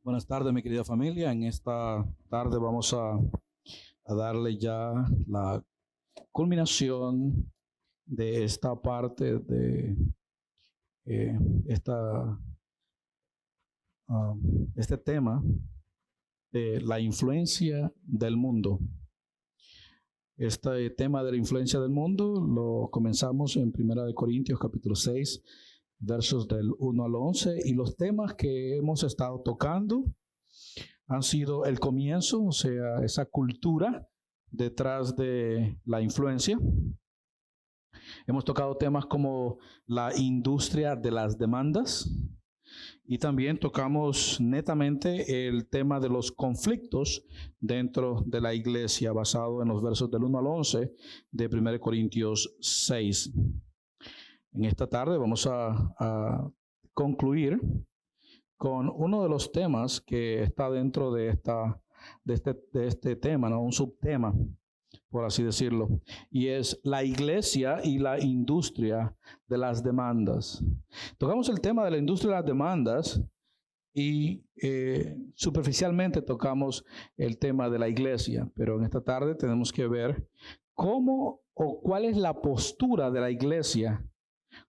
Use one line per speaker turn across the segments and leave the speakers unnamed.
Buenas tardes, mi querida familia. En esta tarde vamos a darle ya la culminación de esta parte de eh, esta, ah, este tema de la influencia del mundo. Este tema de la influencia del mundo lo comenzamos en 1 Corintios capítulo 6, versos del 1 al 11, y los temas que hemos estado tocando han sido el comienzo, o sea, esa cultura detrás de la influencia. Hemos tocado temas como la industria de las demandas y también tocamos netamente el tema de los conflictos dentro de la iglesia, basado en los versos del 1 al 11 de 1 Corintios 6. En esta tarde vamos a concluir con uno de los temas que está dentro de este tema, ¿no? Un subtema, por así decirlo, y es la iglesia y la industria de las demandas. Tocamos el tema de la industria de las demandas y superficialmente tocamos el tema de la iglesia, pero en esta tarde tenemos que ver cómo o cuál es la postura de la iglesia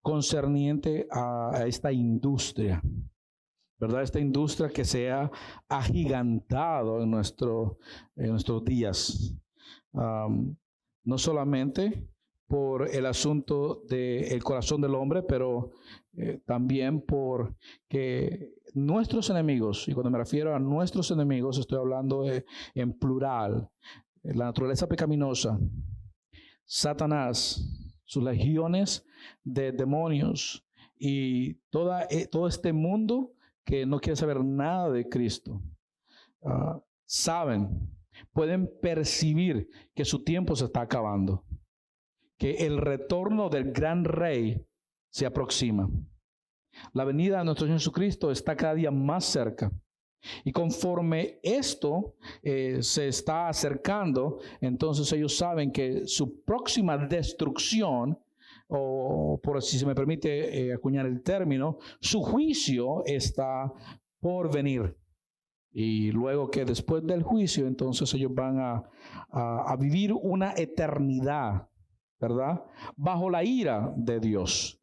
concerniente a esta industria, ¿verdad? Esta industria que se ha agigantado en nuestros días. No solamente por el asunto del corazón del hombre, pero también por que nuestros enemigos, y cuando me refiero a nuestros enemigos, estoy hablando en plural, la naturaleza pecaminosa, Satanás, sus legiones de demonios y todo este mundo que no quiere saber nada de Cristo, pueden percibir que su tiempo se está acabando, que el retorno del gran rey se aproxima. La venida de nuestro Señor Jesucristo está cada día más cerca. Y conforme esto se está acercando, entonces ellos saben que su próxima destrucción, o por si se me permite acuñar el término, su juicio está por venir. Y luego que después del juicio, entonces ellos van a vivir una eternidad, ¿verdad? Bajo la ira de Dios.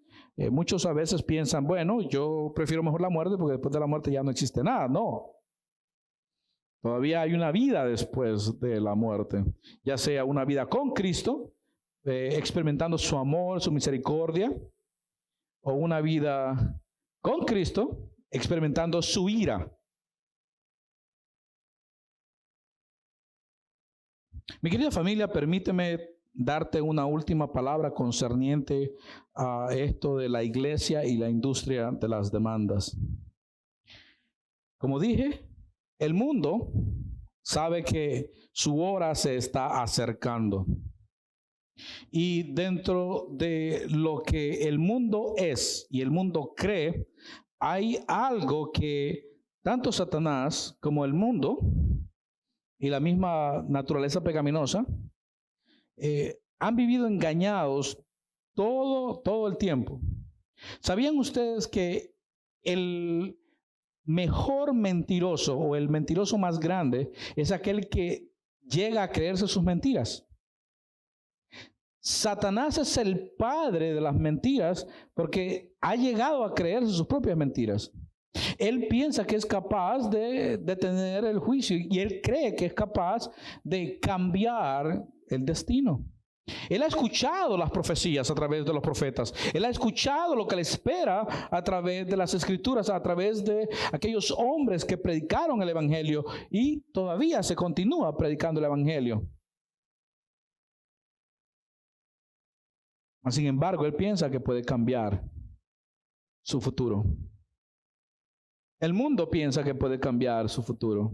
Muchos a veces piensan, bueno, yo prefiero mejor la muerte porque después de la muerte ya no existe nada. No. Todavía hay una vida después de la muerte, ya sea una vida con Cristo, experimentando su amor, su misericordia, o una vida con Cristo, experimentando su ira. Mi querida familia, permíteme darte una última palabra concerniente a esto de la iglesia y la industria de las demandas. Como dije, el mundo sabe que su hora se está acercando. Y dentro de lo que el mundo es y el mundo cree, hay algo que tanto Satanás como el mundo y la misma naturaleza pecaminosa han vivido engañados todo el tiempo. ¿Sabían ustedes que el mejor mentiroso o el mentiroso más grande es aquel que llega a creerse sus mentiras? Satanás es el padre de las mentiras porque ha llegado a creerse sus propias mentiras. Él piensa que es capaz de detener el juicio y él cree que es capaz de cambiar el destino. Él ha escuchado las profecías a través de los profetas. Él ha escuchado lo que le espera a través de las escrituras, a través de aquellos hombres que predicaron el evangelio y todavía se continúa predicando el evangelio. Sin embargo, él piensa que puede cambiar su futuro. El mundo piensa que puede cambiar su futuro.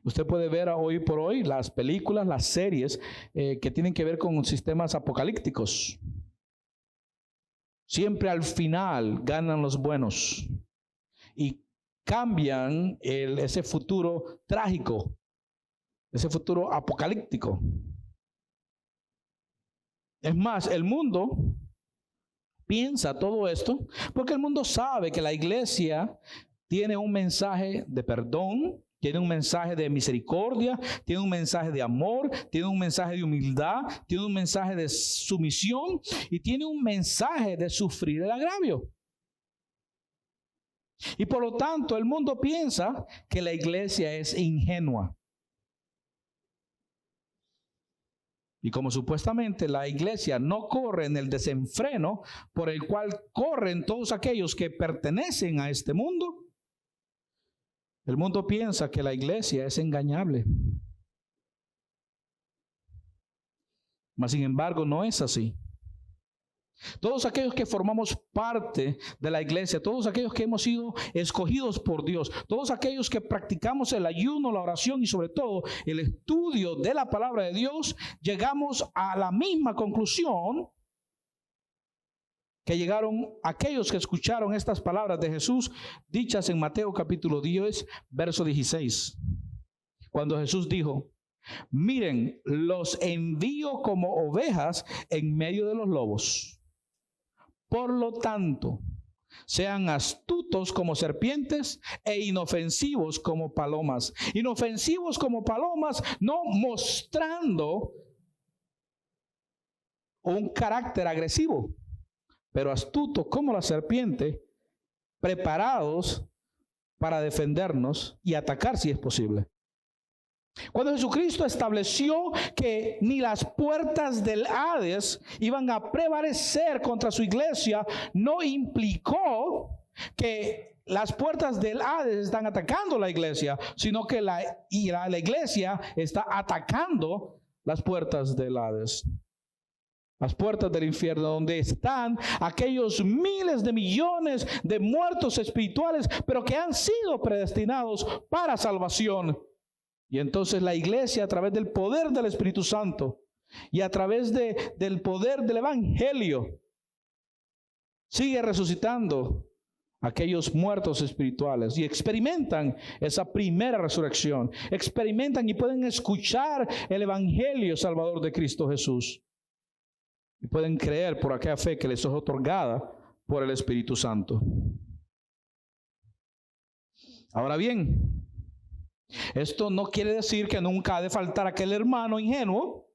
Usted puede ver hoy por hoy las películas, las series que tienen que ver con sistemas apocalípticos. Siempre al final ganan los buenos y cambian ese futuro trágico, ese futuro apocalíptico. Es más, el mundo piensa todo esto porque el mundo sabe que la iglesia tiene un mensaje de perdón, tiene un mensaje de misericordia, tiene un mensaje de amor, tiene un mensaje de humildad, tiene un mensaje de sumisión y tiene un mensaje de sufrir el agravio. Y por lo tanto, el mundo piensa que la iglesia es ingenua. Y como supuestamente la iglesia no corre en el desenfreno por el cual corren todos aquellos que pertenecen a este mundo, el mundo piensa que la iglesia es engañable. Mas sin embargo no es así. Todos aquellos que formamos parte de la iglesia, todos aquellos que hemos sido escogidos por Dios, todos aquellos que practicamos el ayuno, la oración y sobre todo el estudio de la palabra de Dios, llegamos a la misma conclusión que llegaron aquellos que escucharon estas palabras de Jesús dichas en Mateo capítulo 10, verso 16. Cuando Jesús dijo: miren, los envío como ovejas en medio de los lobos. Por lo tanto, sean astutos como serpientes e inofensivos como palomas. Inofensivos como palomas, no mostrando un carácter agresivo, pero astutos como la serpiente, preparados para defendernos y atacar si es posible. Cuando Jesucristo estableció que ni las puertas del Hades iban a prevalecer contra su iglesia, no implicó que las puertas del Hades están atacando la iglesia, sino que la iglesia está atacando las puertas del Hades. Las puertas del infierno, donde están aquellos miles de millones de muertos espirituales, pero que han sido predestinados para salvación. Y entonces la iglesia, a través del poder del Espíritu Santo y a través del poder del Evangelio, sigue resucitando aquellos muertos espirituales y experimentan esa primera resurrección. Experimentan y pueden escuchar el Evangelio salvador de Cristo Jesús. Y pueden creer por aquella fe que les es otorgada por el Espíritu Santo. Ahora bien, esto no quiere decir que nunca ha de faltar aquel hermano ingenuo,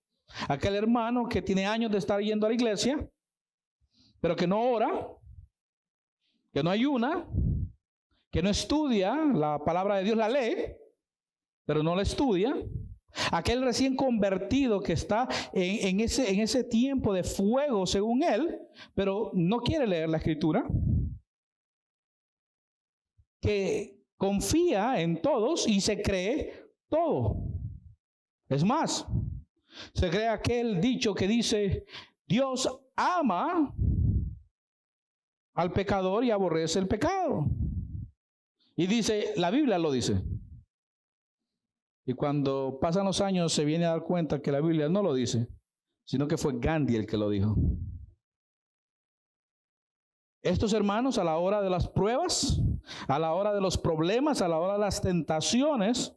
aquel hermano que tiene años de estar yendo a la iglesia, pero que no ora, que no ayuna, que no estudia la palabra de Dios, la lee, pero no la estudia. Aquel recién convertido que está en ese tiempo de fuego según él, pero no quiere leer la escritura, que confía en todos y se cree todo. Es más, se cree aquel dicho que dice: Dios ama al pecador y aborrece el pecado. Y dice, la Biblia lo dice. Y cuando pasan los años se viene a dar cuenta que la Biblia no lo dice, sino que fue Gandhi el que lo dijo. Estos hermanos, a la hora de las pruebas, a la hora de los problemas, a la hora de las tentaciones,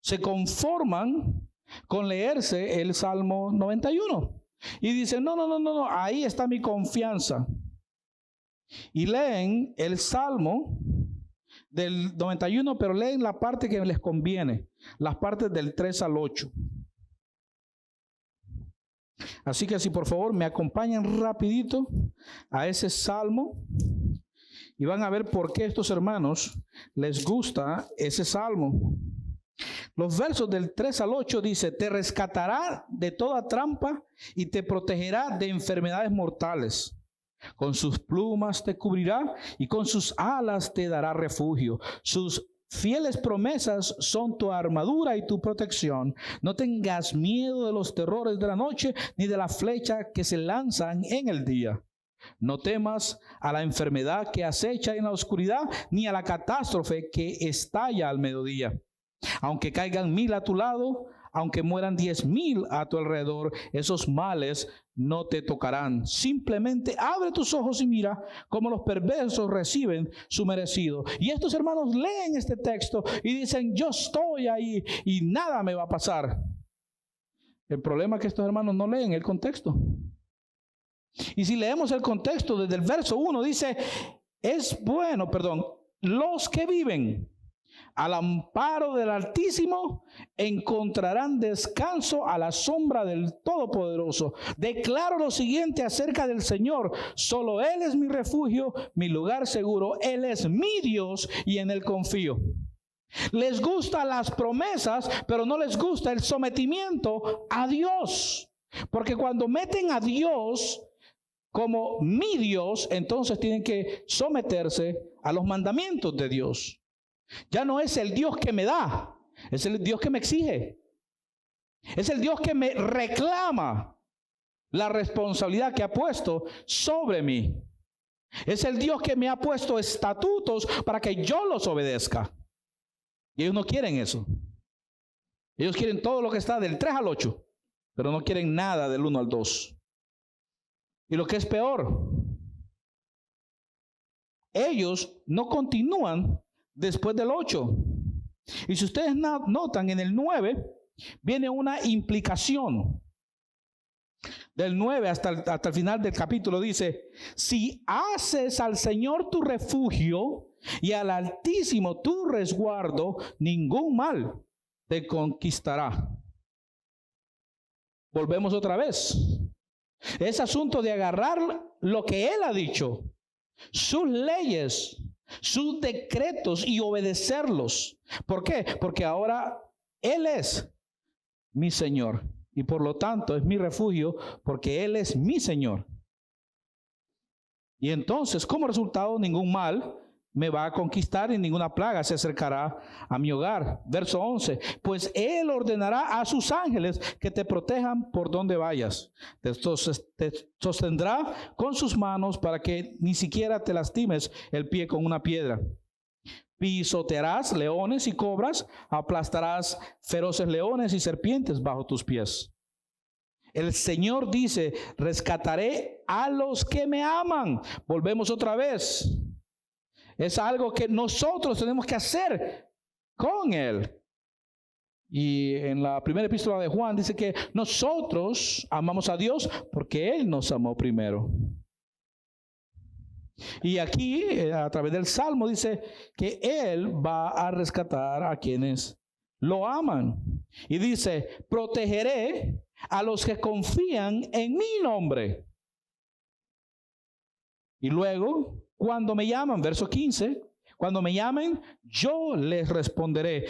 se conforman con leerse el Salmo 91. Y dicen, no, ahí está mi confianza. Y leen el Salmo del 91, pero leen la parte que les conviene, las partes del 3 al 8. Así que si por favor me acompañan rapidito a ese salmo y van a ver por qué a estos hermanos les gusta ese salmo. Los versos del 3 al 8 dice: te rescatará de toda trampa y te protegerá de enfermedades mortales. Con sus plumas te cubrirá y con sus alas te dará refugio. Sus fieles promesas son tu armadura y tu protección. No tengas miedo de los terrores de la noche, ni de la flecha que se lanzan en el día. No temas a la enfermedad que acecha en la oscuridad, ni a la catástrofe que estalla al mediodía. Aunque caigan 1000 a tu lado, aunque mueran 10,000 a tu alrededor, esos males no te tocarán. Simplemente abre tus ojos y mira cómo los perversos reciben su merecido. Y estos hermanos leen este texto y dicen: yo estoy ahí y nada me va a pasar. El problema es que estos hermanos no leen el contexto. Y si leemos el contexto desde el verso 1 dice: los que viven al amparo del Altísimo encontrarán descanso a la sombra del Todopoderoso. Declaro lo siguiente acerca del Señor: solo Él es mi refugio, mi lugar seguro. Él es mi Dios y en Él confío. Les gustan las promesas, pero no les gusta el sometimiento a Dios. Porque cuando meten a Dios como mi Dios, entonces tienen que someterse a los mandamientos de Dios. Ya no es el Dios que me da, es el Dios que me exige. Es el Dios que me reclama la responsabilidad que ha puesto sobre mí. Es el Dios que me ha puesto estatutos para que yo los obedezca. Y ellos no quieren eso. Ellos quieren todo lo que está del 3 al 8, pero no quieren nada del 1 al 2. Y lo que es peor, ellos no continúan después del 8. Y si ustedes notan, en el 9 viene una implicación. Del 9 hasta el final del capítulo dice: si haces al Señor tu refugio y al Altísimo tu resguardo, ningún mal te conquistará. Volvemos otra vez. Es asunto de agarrar lo que Él ha dicho, sus leyes, sus decretos, y obedecerlos. ¿Por qué? Porque ahora Él es mi Señor y por lo tanto es mi refugio, porque Él es mi Señor. Y entonces, como resultado, ningún mal me va a conquistar y ninguna plaga se acercará a mi hogar. Verso 11: pues Él ordenará a sus ángeles que te protejan por donde vayas. Te sostendrá con sus manos para que ni siquiera te lastimes el pie con una piedra. Pisotearás leones y cobras, aplastarás feroces leones y serpientes bajo tus pies. El Señor dice: rescataré a los que me aman. Volvemos otra vez. Es algo que nosotros tenemos que hacer con Él. Y en la primera epístola de Juan dice que nosotros amamos a Dios porque Él nos amó primero. Y aquí, a través del Salmo, dice que Él va a rescatar a quienes lo aman. Y dice: protegeré a los que confían en mi nombre. Y luego, cuando me llaman, verso 15, cuando me llamen, yo les responderé.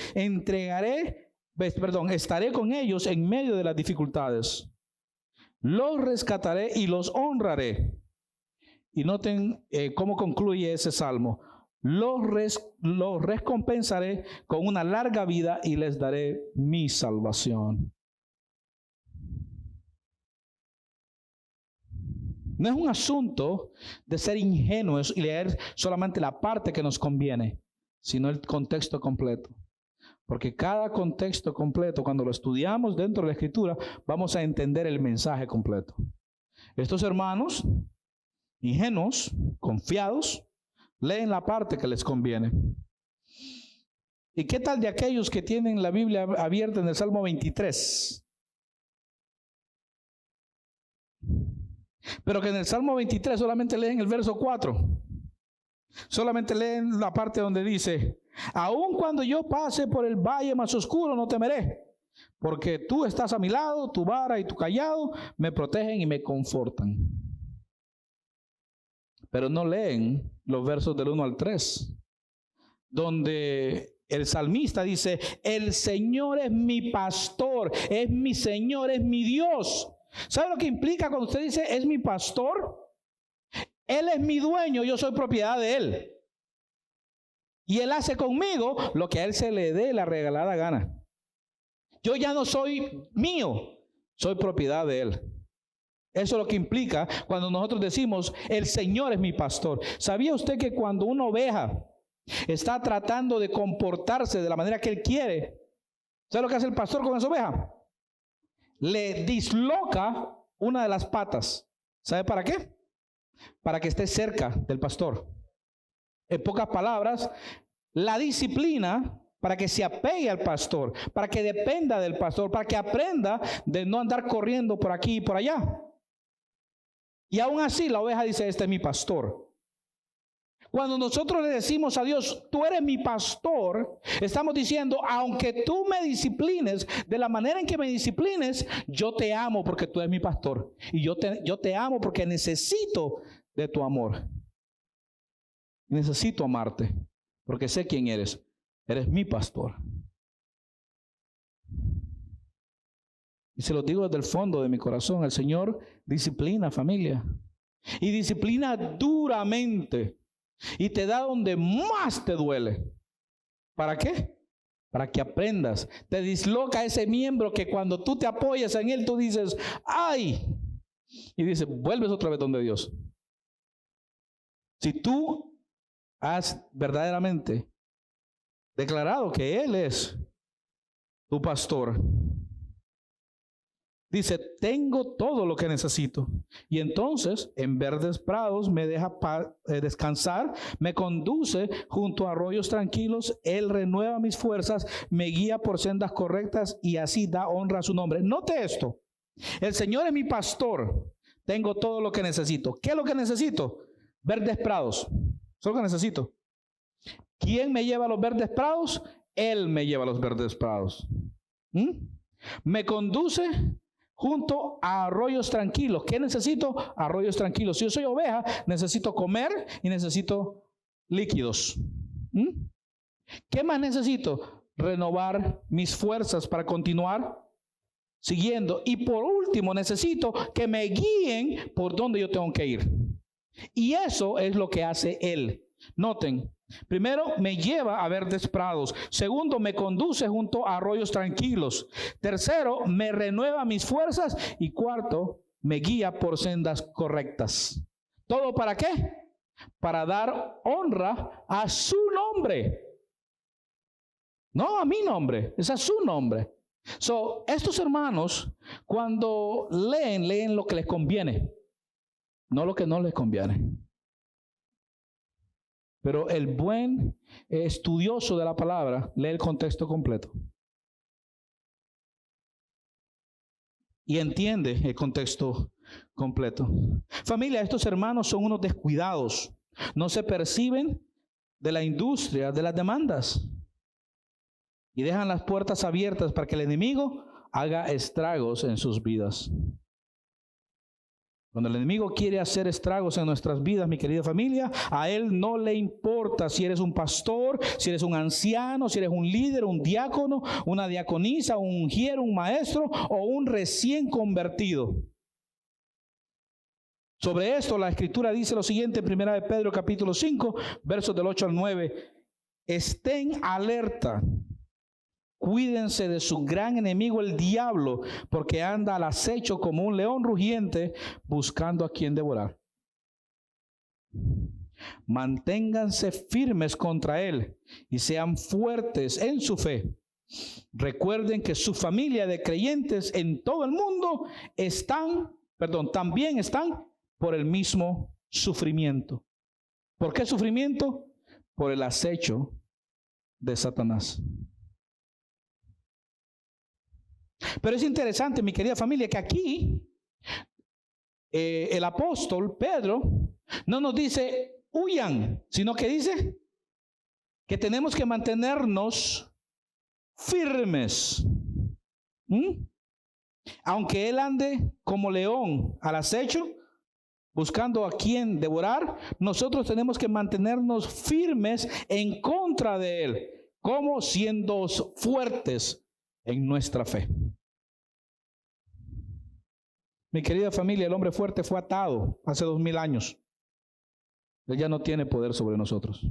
Estaré con ellos en medio de las dificultades. Los rescataré y los honraré. Y noten cómo concluye ese salmo: los recompensaré con una larga vida y les daré mi salvación. No es un asunto de ser ingenuos y leer solamente la parte que nos conviene, sino el contexto completo. Porque cada contexto completo, cuando lo estudiamos dentro de la Escritura, vamos a entender el mensaje completo. Estos hermanos ingenuos, confiados, leen la parte que les conviene. ¿Y qué tal de aquellos que tienen la Biblia abierta en el Salmo 23? Pero que en el Salmo 23 solamente leen el verso 4. Solamente leen la parte donde dice: aun cuando yo pase por el valle más oscuro, no temeré, porque tú estás a mi lado, tu vara y tu cayado me protegen y me confortan. Pero no leen los versos del 1 al 3, donde el salmista dice: el Señor es mi pastor, es mi Señor, es mi Dios. ¿Sabe lo que implica cuando usted dice es mi pastor? Él es mi dueño, yo soy propiedad de Él. Y Él hace conmigo lo que a Él se le dé la regalada gana. Yo ya no soy mío, soy propiedad de Él. Eso es lo que implica cuando nosotros decimos el Señor es mi pastor. ¿Sabía usted que cuando una oveja está tratando de comportarse de la manera que Él quiere, ¿sabe lo que hace el pastor con esa oveja? Le disloca una de las patas. ¿Sabe para qué? Para que esté cerca del pastor. En pocas palabras, la disciplina para que se apegue al pastor, para que dependa del pastor, para que aprenda de no andar corriendo por aquí y por allá. Y aún así la oveja dice: este es mi pastor. Cuando nosotros le decimos a Dios, tú eres mi pastor, estamos diciendo, aunque tú me disciplines de la manera en que me disciplines, yo te amo porque tú eres mi pastor. Y yo te amo porque necesito de tu amor. Necesito amarte porque sé quién eres. Eres mi pastor. Y se lo digo desde el fondo de mi corazón. El Señor disciplina, familia. Y disciplina duramente. Y te da donde más te duele. ¿Para qué? Para que aprendas. Te disloca ese miembro que cuando tú te apoyas en él, tú dices, ¡ay! Y dices, vuelves otra vez donde Dios. Si tú has verdaderamente declarado que Él es tu pastor, dice, tengo todo lo que necesito. Y entonces, en verdes prados me deja descansar, me conduce junto a arroyos tranquilos, Él renueva mis fuerzas, me guía por sendas correctas y así da honra a su nombre. Note esto, el Señor es mi pastor, tengo todo lo que necesito. ¿Qué es lo que necesito? Verdes prados, eso es lo que necesito. ¿Quién me lleva a los verdes prados? Él me lleva a los verdes prados. Me conduce junto a arroyos tranquilos. ¿Qué necesito? Arroyos tranquilos. Si yo soy oveja, necesito comer y necesito líquidos. ¿Qué más necesito? Renovar mis fuerzas para continuar siguiendo. Y por último, necesito que me guíen por donde yo tengo que ir. Y eso es lo que hace Él. Noten, primero me lleva a verdes prados. Segundo, me conduce junto a arroyos tranquilos. Tercero, me renueva mis fuerzas. Y cuarto, me guía por sendas correctas. ¿Todo para qué? Para dar honra a su nombre. No a mi nombre, es a su nombre. Estos hermanos, cuando leen lo que les conviene, no lo que no les conviene. Pero el buen estudioso de la palabra lee el contexto completo y entiende el contexto completo. Familia, estos hermanos son unos descuidados. No se perciben de la industria de las demandas y dejan las puertas abiertas para que el enemigo haga estragos en sus vidas. Cuando el enemigo quiere hacer estragos en nuestras vidas, mi querida familia, a él no le importa si eres un pastor, si eres un anciano, si eres un líder, un diácono, una diaconisa, un ungiero, un maestro o un recién convertido. Sobre esto la Escritura dice lo siguiente en 1 de Pedro capítulo 5, versos del 8 al 9. Estén alerta. Cuídense de su gran enemigo el diablo, porque anda al acecho como un león rugiente buscando a quien devorar. Manténganse firmes contra él y sean fuertes en su fe. Recuerden que su familia de creyentes en todo el mundo también están por el mismo sufrimiento. ¿Por qué sufrimiento? Por el acecho de Satanás. Pero es interesante, mi querida familia, que aquí el apóstol Pedro no nos dice huyan, sino que dice que tenemos que mantenernos firmes. Aunque él ande como león al acecho, buscando a quien devorar, nosotros tenemos que mantenernos firmes en contra de él, como siendo fuertes en nuestra fe. Mi querida familia, el hombre fuerte fue atado hace 2000 años. Él ya no tiene poder sobre nosotros.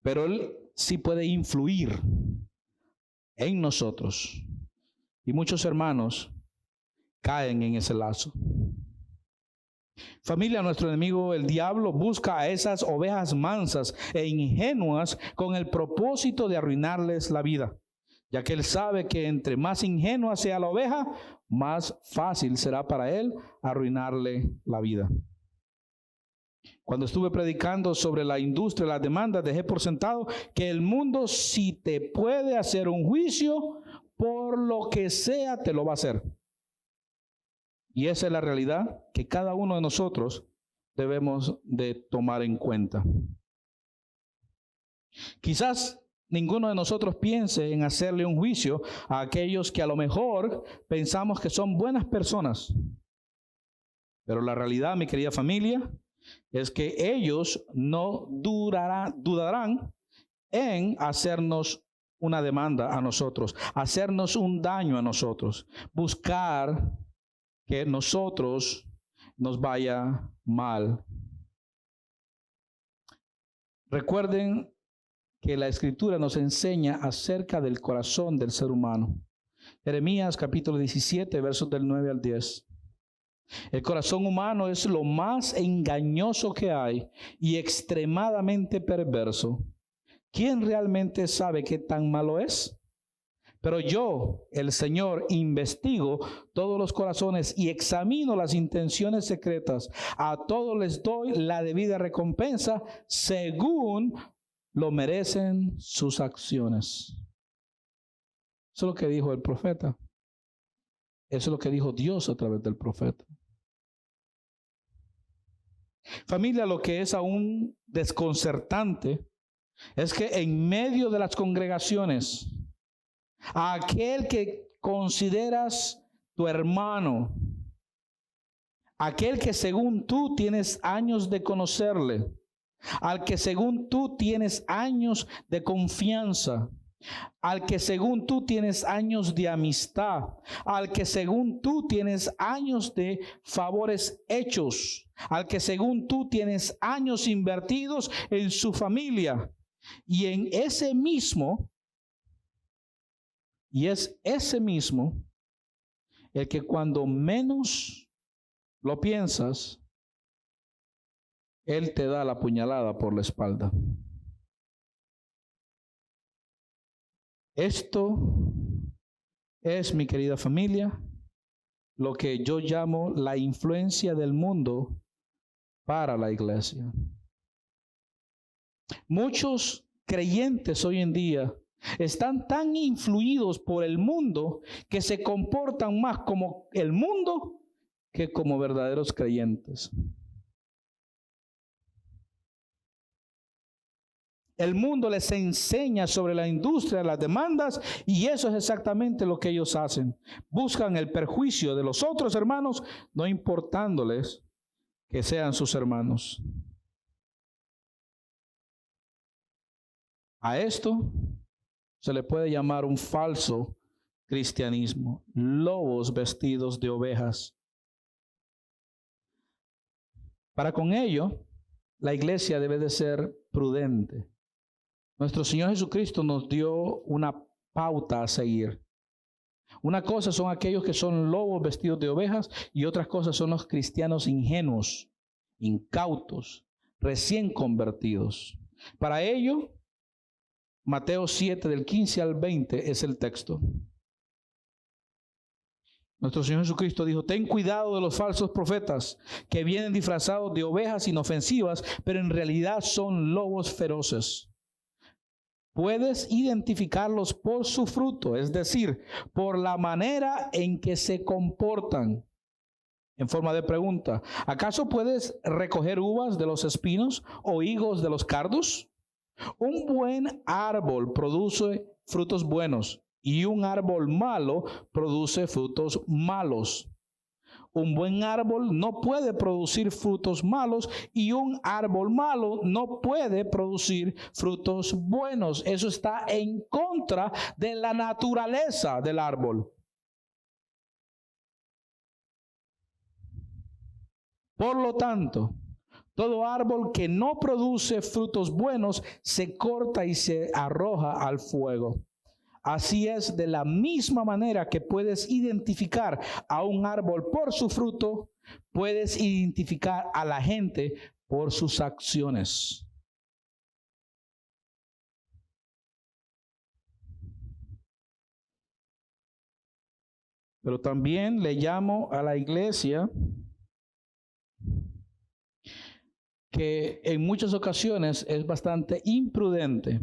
Pero él sí puede influir en nosotros. Y muchos hermanos caen en ese lazo. Familia, nuestro enemigo, el diablo, busca a esas ovejas mansas e ingenuas con el propósito de arruinarles la vida, ya que él sabe que entre más ingenua sea la oveja, más fácil será para él arruinarle la vida. Cuando estuve predicando sobre la industria de las demandas, dejé por sentado que el mundo, si te puede hacer un juicio, por lo que sea, te lo va a hacer. Y esa es la realidad que cada uno de nosotros debemos de tomar en cuenta. Quizás ninguno de nosotros piense en hacerle un juicio a aquellos que a lo mejor pensamos que son buenas personas. Pero la realidad, mi querida familia, es que ellos no dudarán en hacernos una demanda a nosotros, hacernos un daño a nosotros, buscar que nosotros nos vaya mal. Recuerden que la Escritura nos enseña acerca del corazón del ser humano. Jeremías capítulo 17, versos del 9 al 10. El corazón humano es lo más engañoso que hay y extremadamente perverso. ¿Quién realmente sabe qué tan malo es? Pero yo, el Señor, investigo todos los corazones y examino las intenciones secretas. A todos les doy la debida recompensa según lo merecen sus acciones. Eso es lo que dijo el profeta. Eso es lo que dijo Dios a través del profeta. Familia, lo que es aún desconcertante es que en medio de las congregaciones, a aquel que consideras tu hermano, aquel que según tú tienes años de conocerle, al que según tú tienes años de confianza, al que según tú tienes años de amistad, al que según tú tienes años de favores hechos, al que según tú tienes años invertidos en su familia, y en ese mismo, y es ese mismo el que cuando menos lo piensas, él te da la puñalada por la espalda. Esto es, mi querida familia, lo que yo llamo la influencia del mundo para la iglesia. Muchos creyentes hoy en día están tan influidos por el mundo que se comportan más como el mundo que como verdaderos creyentes. El mundo les enseña sobre la industria, las demandas, y eso es exactamente lo que ellos hacen. Buscan el perjuicio de los otros hermanos, no importándoles que sean sus hermanos. A esto se le puede llamar un falso cristianismo, lobos vestidos de ovejas. Para con ello, la iglesia debe de ser prudente. Nuestro Señor Jesucristo nos dio una pauta a seguir. Una cosa son aquellos que son lobos vestidos de ovejas y otras cosas son los cristianos ingenuos, incautos, recién convertidos. Para ello, Mateo 7 del 15 al 20 es el texto. Nuestro Señor Jesucristo dijo: ten cuidado de los falsos profetas que vienen disfrazados de ovejas inofensivas, pero en realidad son lobos feroces. Puedes identificarlos por su fruto, es decir, por la manera en que se comportan. En forma de pregunta, ¿acaso puedes recoger uvas de los espinos o higos de los cardos? Un buen árbol produce frutos buenos y un árbol malo produce frutos malos. Un buen árbol no puede producir frutos malos y un árbol malo no puede producir frutos buenos. Eso está en contra de la naturaleza del árbol. Por lo tanto, todo árbol que no produce frutos buenos se corta y se arroja al fuego. Así es, de la misma manera que puedes identificar a un árbol por su fruto, puedes identificar a la gente por sus acciones. Pero también le llamo a la iglesia que en muchas ocasiones es bastante imprudente.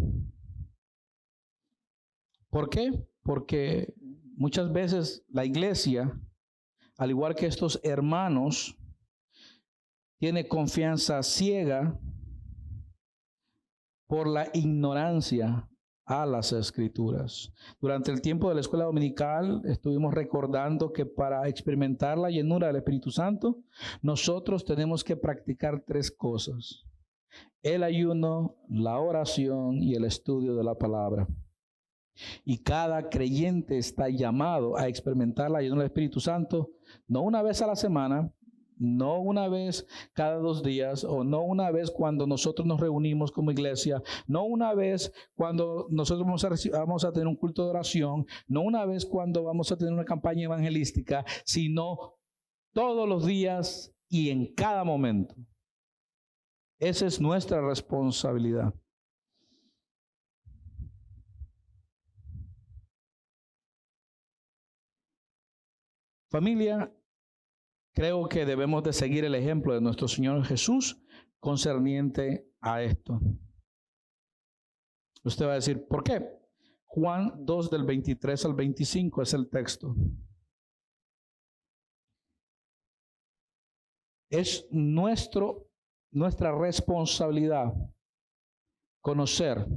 ¿Por qué? Porque muchas veces la iglesia, al igual que estos hermanos, tiene confianza ciega por la ignorancia a las Escrituras. Durante el tiempo de la escuela dominical estuvimos recordando que para experimentar la llenura del Espíritu Santo, nosotros tenemos que practicar 3 cosas: el ayuno, la oración y el estudio de la palabra. Y cada creyente está llamado a experimentar la llenura del Espíritu Santo, no una vez a la semana, no una vez cada 2 días, o no una vez cuando nosotros nos reunimos como iglesia, no una vez cuando nosotros vamos a tener un culto de oración, no una vez cuando vamos a tener una campaña evangelística, sino todos los días y en cada momento. Esa es nuestra responsabilidad. Familia, creo que debemos de seguir el ejemplo de nuestro Señor Jesús concerniente a esto. Usted va a decir, ¿por qué? Juan 2 del 23 al 25 es el texto. Es nuestra responsabilidad conocer.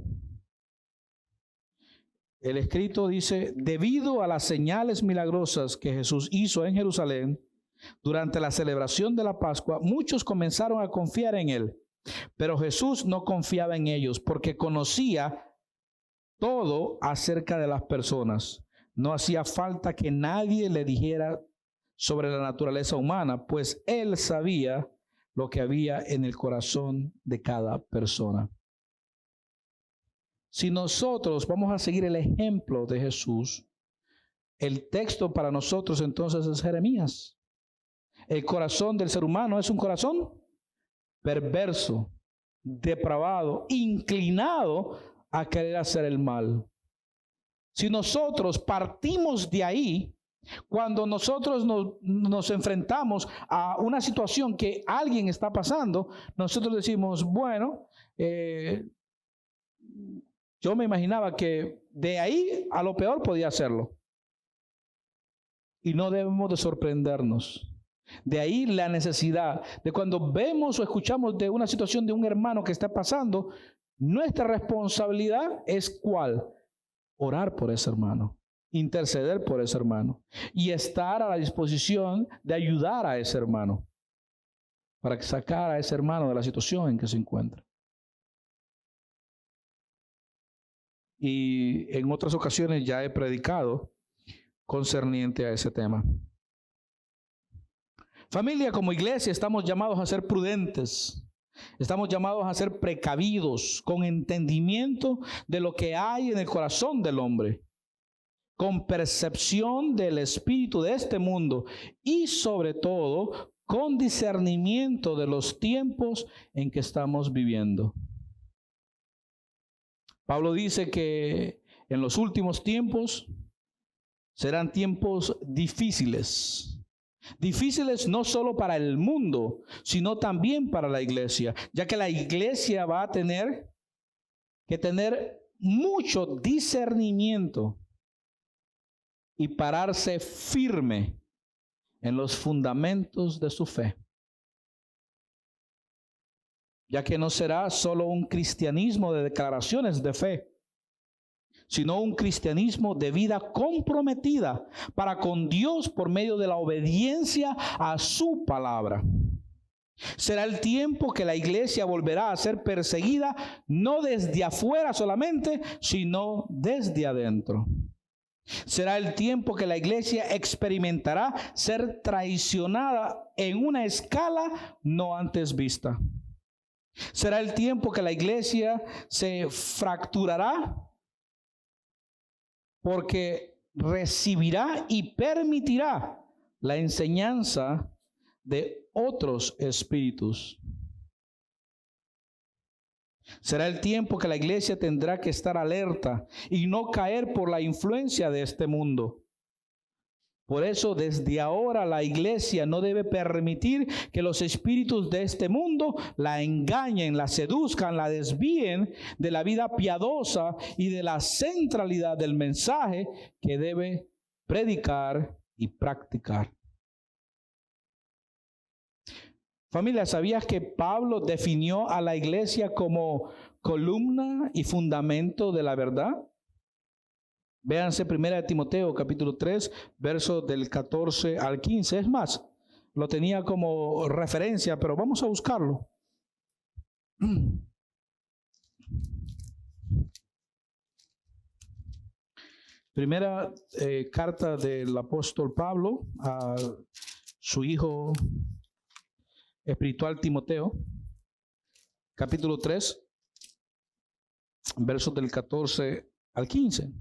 El escrito dice, debido a las señales milagrosas que Jesús hizo en Jerusalén, durante la celebración de la Pascua, muchos comenzaron a confiar en él, pero Jesús no confiaba en ellos porque conocía todo acerca de las personas. No hacía falta que nadie le dijera sobre la naturaleza humana, pues él sabía lo que había en el corazón de cada persona. Si nosotros vamos a seguir el ejemplo de Jesús, el texto para nosotros entonces es Jeremías. El corazón del ser humano es un corazón perverso, depravado, inclinado a querer hacer el mal. Si nosotros partimos de ahí, cuando nosotros nos enfrentamos a una situación que alguien está pasando, nosotros decimos, bueno, yo me imaginaba que de ahí a lo peor podía hacerlo. Y no debemos de sorprendernos. De ahí la necesidad de cuando vemos o escuchamos de una situación de un hermano que está pasando, nuestra responsabilidad es ¿cuál? Orar por ese hermano, interceder por ese hermano y estar a la disposición de ayudar a ese hermano para sacar a ese hermano de la situación en que se encuentra. Y en otras ocasiones ya he predicado concerniente a ese tema. Familia, como iglesia estamos llamados a ser prudentes, estamos llamados a ser precavidos, con entendimiento de lo que hay en el corazón del hombre, con percepción del espíritu de este mundo y sobre todo con discernimiento de los tiempos en que estamos viviendo. Pablo dice que en los últimos tiempos serán tiempos difíciles. Difíciles no solo para el mundo, sino también para la iglesia, ya que la iglesia va a tener que tener mucho discernimiento y pararse firme en los fundamentos de su fe, ya que no será solo un cristianismo de declaraciones de fe, sino un cristianismo de vida comprometida para con Dios por medio de la obediencia a su palabra. Será el tiempo que la iglesia volverá a ser perseguida, no desde afuera solamente, sino desde adentro. Será el tiempo que la iglesia experimentará ser traicionada en una escala no antes vista. Será el tiempo que la iglesia se fracturará porque recibirá y permitirá la enseñanza de otros espíritus. Será el tiempo que la iglesia tendrá que estar alerta y no caer por la influencia de este mundo. Por eso, desde ahora la iglesia no debe permitir que los espíritus de este mundo la engañen, la seduzcan, la desvíen de la vida piadosa y de la centralidad del mensaje que debe predicar y practicar. Familia, ¿sabías que Pablo definió a la iglesia como columna y fundamento de la verdad? Véanse 1 Timoteo capítulo 3, versos del 14 al 15. Es más, lo tenía como referencia, pero vamos a buscarlo. Primera carta del apóstol Pablo a su hijo espiritual Timoteo, capítulo 3, versos del 14 al 15.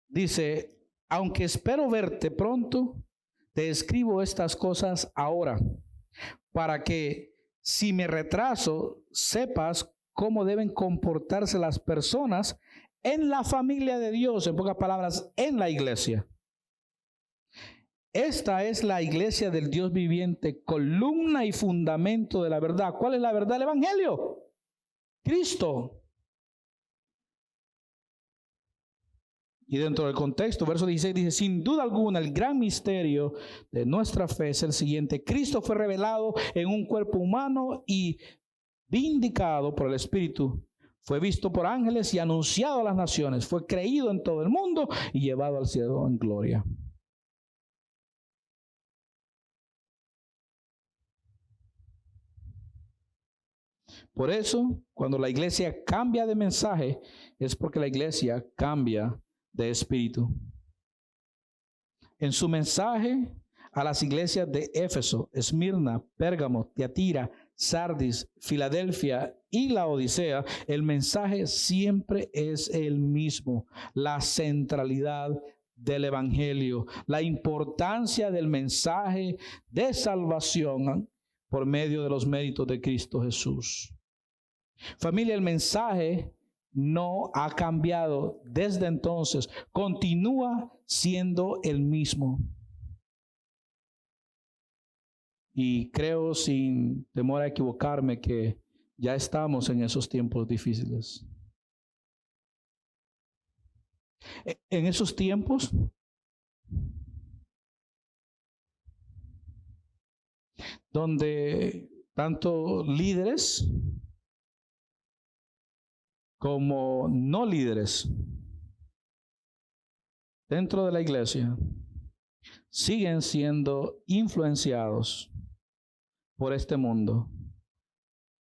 Dice: aunque espero verte pronto, te escribo estas cosas ahora, para que si me retraso, sepas cómo deben comportarse las personas en la familia de Dios, en pocas palabras, en la iglesia. Esta es la iglesia del Dios viviente, columna y fundamento de la verdad. ¿Cuál es la verdad del evangelio? Cristo. Y dentro del contexto, verso 16 dice: sin duda alguna, el gran misterio de nuestra fe es el siguiente: Cristo fue revelado en un cuerpo humano y vindicado por el Espíritu. Fue visto por ángeles y anunciado a las naciones. Fue creído en todo el mundo y llevado al cielo en gloria. Por eso, cuando la iglesia cambia de mensaje, es porque la iglesia cambia de espíritu. En su mensaje a las iglesias de Éfeso, Esmirna, Pérgamo, Tiatira, Sardis, Filadelfia y la Odisea, el mensaje siempre es el mismo: la centralidad del evangelio, la importancia del mensaje de salvación por medio de los méritos de Cristo Jesús. Familia, el mensaje no ha cambiado desde entonces, continúa siendo el mismo. Y creo, sin temor a equivocarme, que ya estamos en esos tiempos difíciles. En esos tiempos donde tanto líderes como no líderes dentro de la iglesia siguen siendo influenciados por este mundo.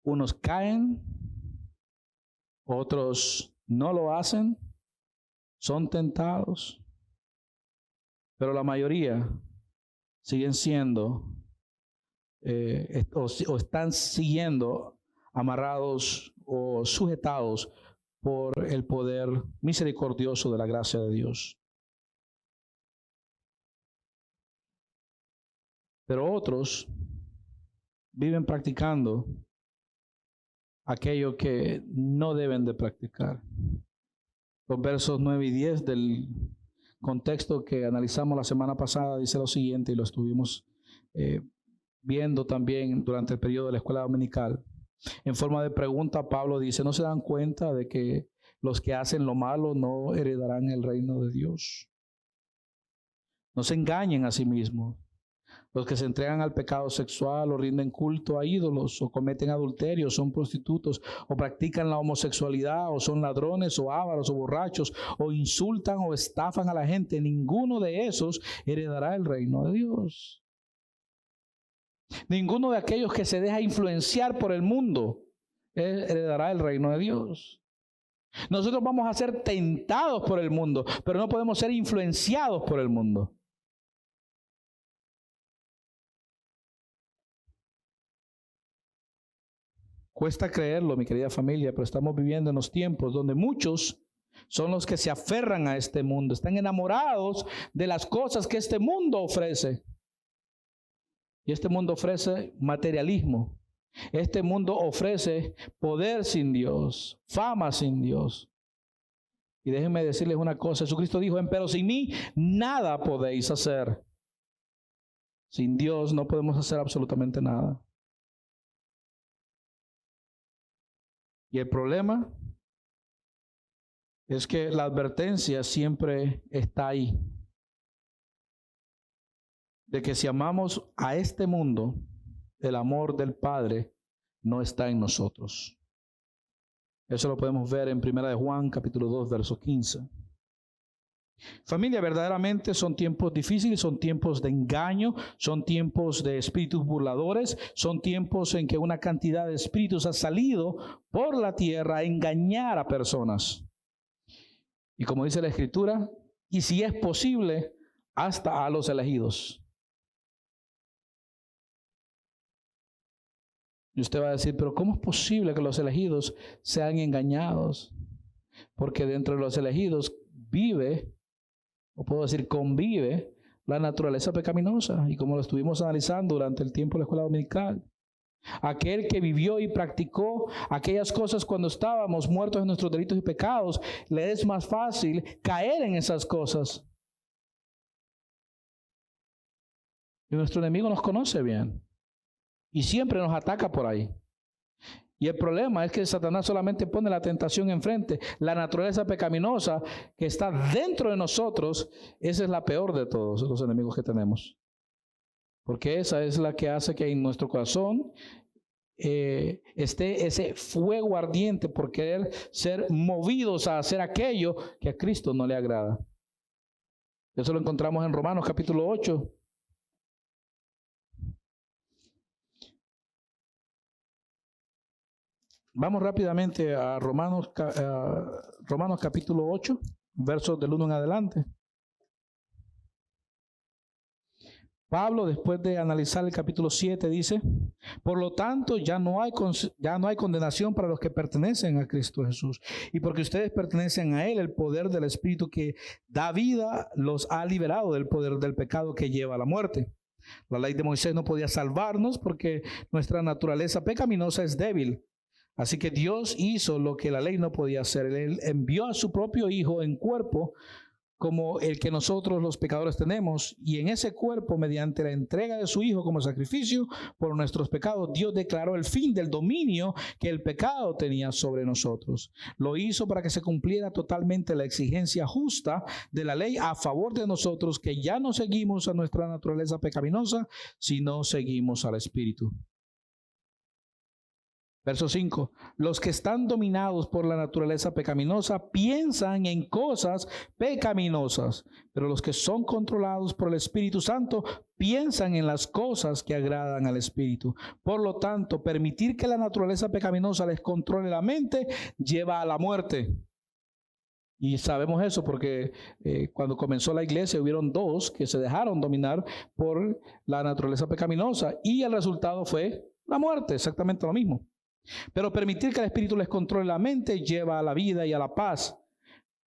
Unos caen, otros no lo hacen, son tentados, pero la mayoría siguen siendo o están siguiendo amarrados o sujetados por el poder misericordioso de la gracia de Dios. Pero otros viven practicando aquello que no deben de practicar. Los versos 9 y 10 del contexto que analizamos la semana pasada dice lo siguiente, y lo estuvimos viendo también durante el periodo de la escuela dominical. En forma de pregunta, Pablo dice: ¿no se dan cuenta de que los que hacen lo malo no heredarán el reino de Dios? No se engañen a sí mismos. Los que se entregan al pecado sexual o rinden culto a ídolos o cometen adulterio, son prostitutos o practican la homosexualidad o son ladrones o ávaros o borrachos o insultan o estafan a la gente, ninguno de esos heredará el reino de Dios. Ninguno de aquellos que se deja influenciar por el mundo heredará el reino de Dios. Nosotros vamos a ser tentados por el mundo, pero no podemos ser influenciados por el mundo. Cuesta creerlo, mi querida familia, pero estamos viviendo en los tiempos donde muchos son los que se aferran a este mundo, están enamorados de las cosas que este mundo ofrece. Y este mundo ofrece materialismo. Este mundo ofrece poder sin Dios, fama sin Dios. Y déjenme decirles una cosa: Jesucristo dijo: pero sin mí nada podéis hacer. Sin Dios no podemos hacer absolutamente nada. Y el problema es que la advertencia siempre está ahí. de que si amamos a este mundo, el amor del Padre no está en nosotros. Eso lo podemos ver en 1 de Juan, capítulo 2, verso 15. Familia, verdaderamente son tiempos difíciles, son tiempos de engaño, son tiempos de espíritus burladores, son tiempos en que una cantidad de espíritus ha salido por la tierra a engañar a personas. Y como dice la Escritura, y si es posible, hasta a los elegidos. Y usted va a decir, pero ¿cómo es posible que los elegidos sean engañados? Porque dentro de los elegidos vive, o puedo decir convive, la naturaleza pecaminosa. Y como lo estuvimos analizando durante el tiempo de la escuela dominical, aquel que vivió y practicó aquellas cosas cuando estábamos muertos en nuestros delitos y pecados, le es más fácil caer en esas cosas. Y nuestro enemigo nos conoce bien. Y siempre nos ataca por ahí. Y el problema es que Satanás solamente pone la tentación enfrente. La naturaleza pecaminosa que está dentro de nosotros, esa es la peor de todos los enemigos que tenemos. Porque esa es la que hace que en nuestro corazón esté ese fuego ardiente por querer ser movidos a hacer aquello que a Cristo no le agrada. Eso lo encontramos en Romanos capítulo 8. Vamos rápidamente a Romanos capítulo 8, versos del 1 en adelante. Pablo, después de analizar el capítulo 7, dice: por lo tanto, ya no hay condenación para los que pertenecen a Cristo Jesús. Y porque ustedes pertenecen a Él, el poder del Espíritu que da vida los ha liberado del poder del pecado que lleva a la muerte. La ley de Moisés no podía salvarnos porque nuestra naturaleza pecaminosa es débil. Así que Dios hizo lo que la ley no podía hacer. Él envió a su propio Hijo en cuerpo como el que nosotros los pecadores tenemos, y en ese cuerpo, mediante la entrega de su Hijo como sacrificio por nuestros pecados, Dios declaró el fin del dominio que el pecado tenía sobre nosotros. Lo hizo para que se cumpliera totalmente la exigencia justa de la ley a favor de nosotros, que ya no seguimos a nuestra naturaleza pecaminosa, sino seguimos al Espíritu. Verso 5. Los que están dominados por la naturaleza pecaminosa piensan en cosas pecaminosas, pero los que son controlados por el Espíritu Santo piensan en las cosas que agradan al Espíritu. Por lo tanto, permitir que la naturaleza pecaminosa les controle la mente lleva a la muerte. Y sabemos eso porque cuando comenzó la iglesia hubieron dos que se dejaron dominar por la naturaleza pecaminosa y el resultado fue la muerte, exactamente lo mismo. Pero permitir que el Espíritu les controle la mente lleva a la vida y a la paz,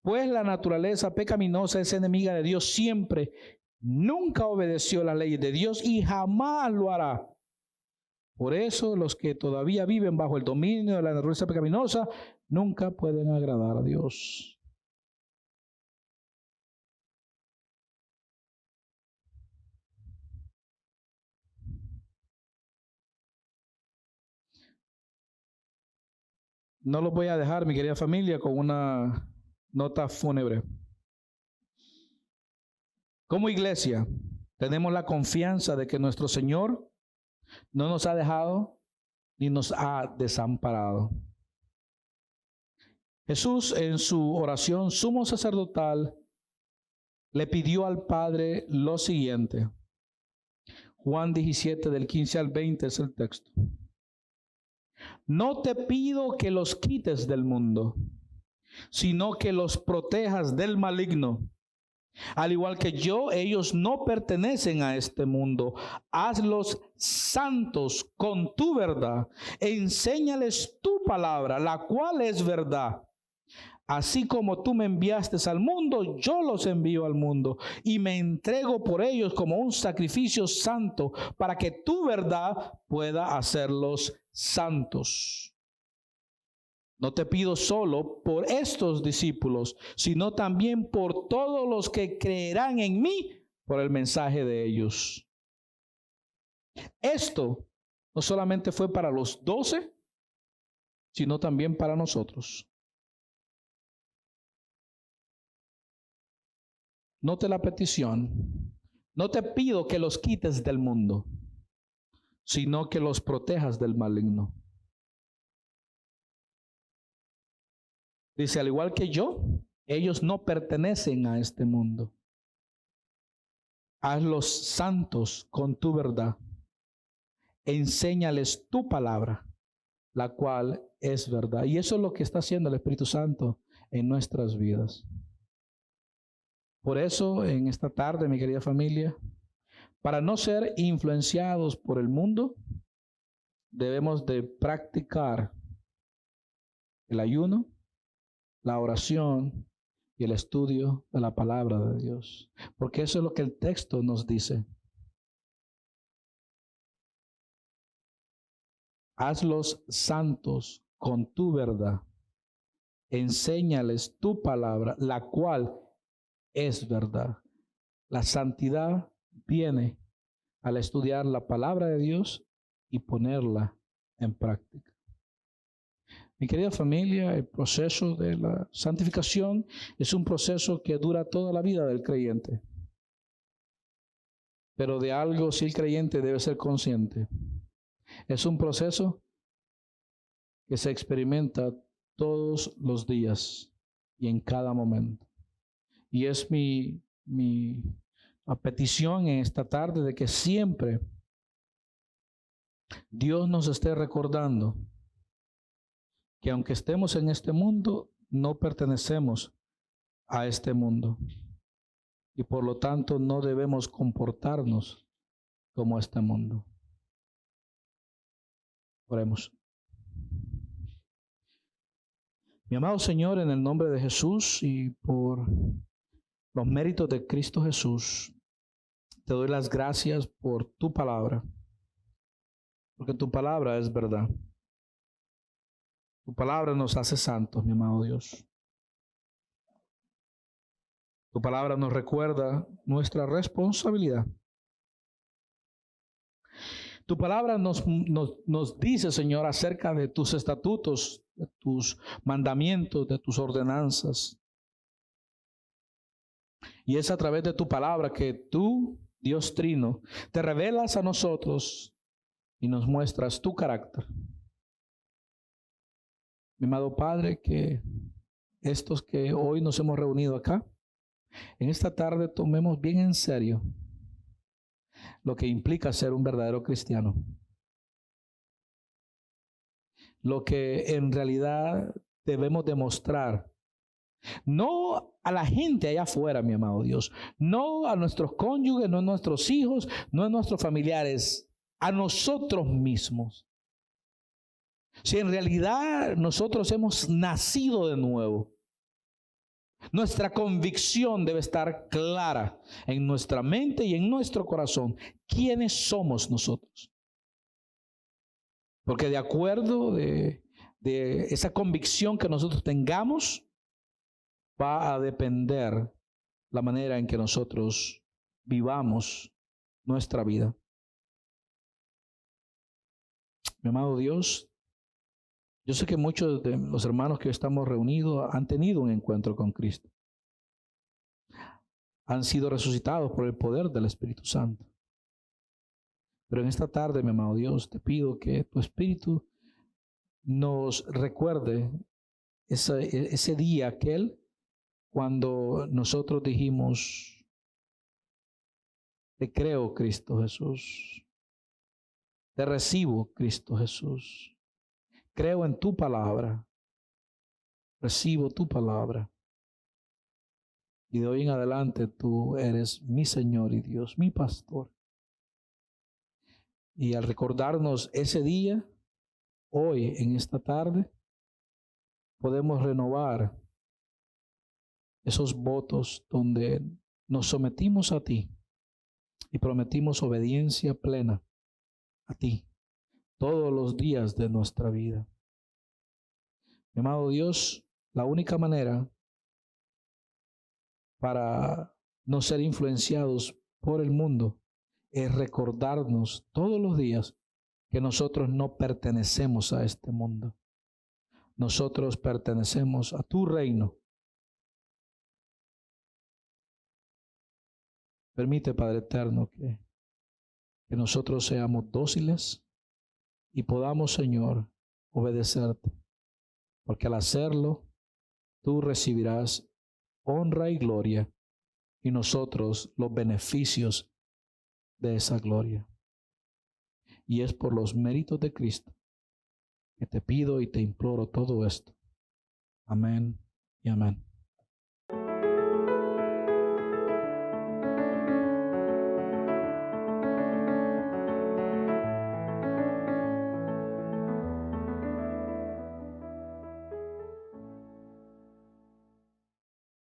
pues la naturaleza pecaminosa es enemiga de Dios siempre, nunca obedeció las leyes de Dios y jamás lo hará. Por eso los que todavía viven bajo el dominio de la naturaleza pecaminosa nunca pueden agradar a Dios. No los voy a dejar, mi querida familia, con una nota fúnebre. Como iglesia, tenemos la confianza de que nuestro Señor no nos ha dejado ni nos ha desamparado. Jesús, en su oración sumo sacerdotal, le pidió al Padre lo siguiente. Juan 17, del 15 al 20 es el texto. No te pido que los quites del mundo, sino que los protejas del maligno. Al igual que yo, ellos no pertenecen a este mundo. Hazlos santos con tu verdad. Enséñales tu palabra, la cual es verdad. Así como tú me enviaste al mundo, yo los envío al mundo y me entrego por ellos como un sacrificio santo para que tu verdad pueda hacerlos santos. No te pido solo por estos discípulos, sino también por todos los que creerán en mí por el mensaje de ellos. Esto no solamente fue para los 12, sino también para nosotros. Note la petición. No te pido que los quites del mundo, sino que los protejas del maligno. Dice, al igual que yo, ellos no pertenecen a este mundo. Hazlos santos con tu verdad. Enséñales tu palabra, la cual es verdad. Y eso es lo que está haciendo el Espíritu Santo en nuestras vidas. Por eso, en esta tarde, mi querida familia, para no ser influenciados por el mundo, debemos de practicar el ayuno, la oración y el estudio de la palabra de Dios. Porque eso es lo que el texto nos dice. Hazlos santos con tu verdad. Enséñales tu palabra, la cual es verdad. La santidad viene al estudiar la palabra de Dios y ponerla en práctica. Mi querida familia, el proceso de la santificación es un proceso que dura toda la vida del creyente. Pero de algo sí el creyente debe ser consciente. Es un proceso que se experimenta todos los días y en cada momento. Y es mi petición en esta tarde de que siempre Dios nos esté recordando que aunque estemos en este mundo, no pertenecemos a este mundo. Y por lo tanto no debemos comportarnos como este mundo. Oremos. Mi amado Señor, en el nombre de Jesús y por los méritos de Cristo Jesús, te doy las gracias por tu palabra, porque tu palabra es verdad. Tu palabra nos hace santos, mi amado Dios. Tu palabra nos recuerda nuestra responsabilidad. Tu palabra nos dice, Señor, acerca de tus estatutos, de tus mandamientos, de tus ordenanzas. Y es a través de tu palabra que tú, Dios Trino, te revelas a nosotros y nos muestras tu carácter. Mi amado Padre, que estos que hoy nos hemos reunido acá, en esta tarde tomemos bien en serio lo que implica ser un verdadero cristiano. Lo que en realidad debemos demostrar. No a la gente allá afuera, mi amado Dios. No a nuestros cónyuges, no a nuestros hijos, no a nuestros familiares. A nosotros mismos. Si en realidad nosotros hemos nacido de nuevo, nuestra convicción debe estar clara en nuestra mente y en nuestro corazón. ¿Quiénes somos nosotros? Porque de acuerdo de esa convicción que nosotros tengamos, va a depender la manera en que nosotros vivamos nuestra vida. Mi amado Dios, yo sé que muchos de los hermanos que estamos reunidos han tenido un encuentro con Cristo. Han sido resucitados por el poder del Espíritu Santo. Pero en esta tarde, mi amado Dios, te pido que tu Espíritu nos recuerde ese día aquel cuando nosotros dijimos, te creo, Cristo Jesús. Te recibo, Cristo Jesús. Creo en tu palabra. Recibo tu palabra. Y de hoy en adelante tú eres mi Señor y Dios, mi pastor. Y al recordarnos ese día, hoy en esta tarde, podemos renovar esos votos donde nos sometimos a ti y prometimos obediencia plena a ti todos los días de nuestra vida. Mi amado Dios, la única manera para no ser influenciados por el mundo es recordarnos todos los días que nosotros no pertenecemos a este mundo. Nosotros pertenecemos a tu reino. Permite, Padre eterno, que nosotros seamos dóciles y podamos, Señor, obedecerte, porque al hacerlo, tú recibirás honra y gloria y nosotros los beneficios de esa gloria. Y es por los méritos de Cristo que te pido y te imploro todo esto. Amén y amén.